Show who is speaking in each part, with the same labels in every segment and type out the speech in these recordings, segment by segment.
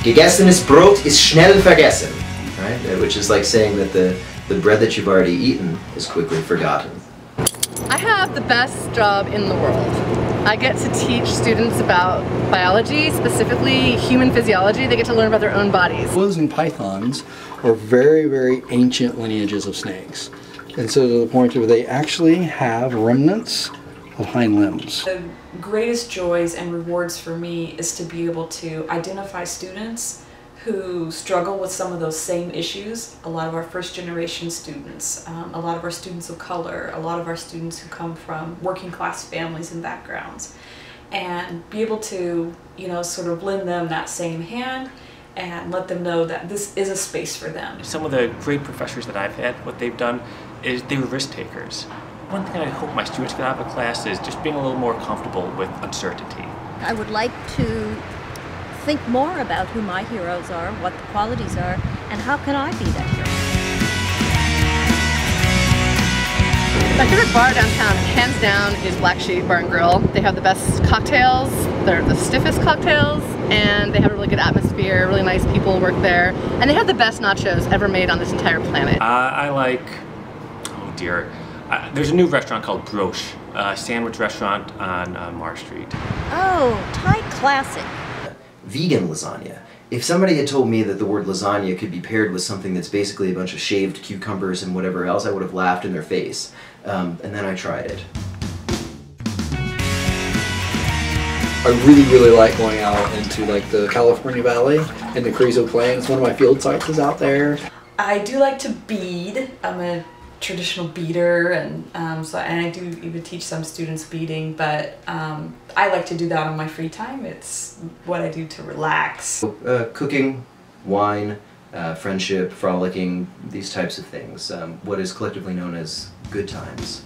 Speaker 1: Gegessenes Brot ist schnell vergessen, right? Which is like saying that the bread that you've already eaten is quickly forgotten.
Speaker 2: I have the best job in the world. I get to teach students about biology, specifically human physiology. They get to learn about their own bodies.
Speaker 3: Boas and pythons are very, very ancient lineages of snakes. And so to the point where they actually have remnants of hind limbs.
Speaker 4: The greatest joys and rewards for me is to be able to identify students who struggle with some of those same issues. A lot of our first generation students, a lot of our students of color, a lot of our students who come from working class families and backgrounds, and be able to, you know, sort of lend them that same hand and let them know that this is a space for them.
Speaker 5: Some of the great professors that I've had, what they've done is they were risk takers. One thing I hope my students get out of a class is just being a little more comfortable with uncertainty.
Speaker 6: I would like to think more about who my heroes are, what the qualities are, and how can I be that hero.
Speaker 2: My favorite bar downtown, hands down, is Black Sheep Bar and Grill. They have the best cocktails, they're the stiffest cocktails, and they have a really good atmosphere, really nice people work there, and they have the best nachos ever made on this entire planet.
Speaker 5: I like, oh dear, there's a new restaurant called Broche, a sandwich restaurant on Mars Street.
Speaker 6: Oh, Thai classic.
Speaker 1: Vegan lasagna. If somebody had told me that the word lasagna could be paired with something that's basically a bunch of shaved cucumbers and whatever else, I would have laughed in their face. And then I tried it.
Speaker 3: I really, really like going out into like the California Valley and the Carrizo Plains. One of my field sites is out there.
Speaker 4: I do like to bead. I'm a traditional beader, and I do even teach some students beading, but I like to do that on my free time. It's what I do to relax.
Speaker 1: Cooking, wine, friendship, frolicking, these types of things. What is collectively known as good times.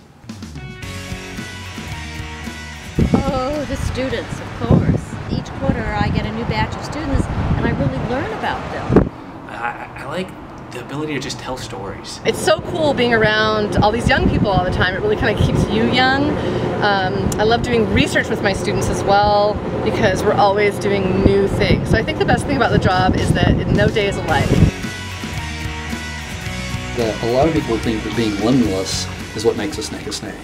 Speaker 6: Oh, the students, of course. Each quarter I get a new batch of students and I really learn about them.
Speaker 5: I like the ability to just tell stories.
Speaker 2: It's so cool being around all these young people all the time. It really kind of keeps you young. I love doing research with my students as well because we're always doing new things. So I think the best thing about the job is that no day is alike.
Speaker 3: A lot of people think that being limbless is what makes a snake a snake.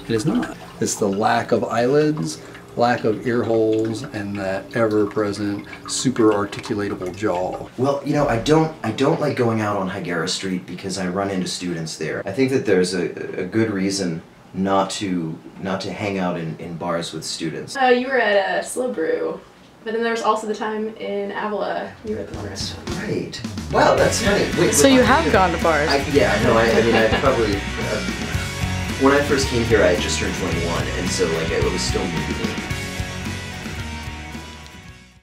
Speaker 3: It is not. It's the lack of eyelids, lack of ear holes, and that ever-present, super articulatable jaw.
Speaker 1: Well, you know, I don't like going out on Higuera Street because I run into students there. I think that there's a good reason not to hang out in bars with students.
Speaker 7: You were at Slow Brew, but then there was also the time in Avila you were at the one restaurant.
Speaker 1: Right. Wow, that's funny. Wait,
Speaker 2: So you have gone to bars?
Speaker 1: Yeah, no, I mean, I probably... when I first came here, I had just turned 21, and so, like, it was still new to me.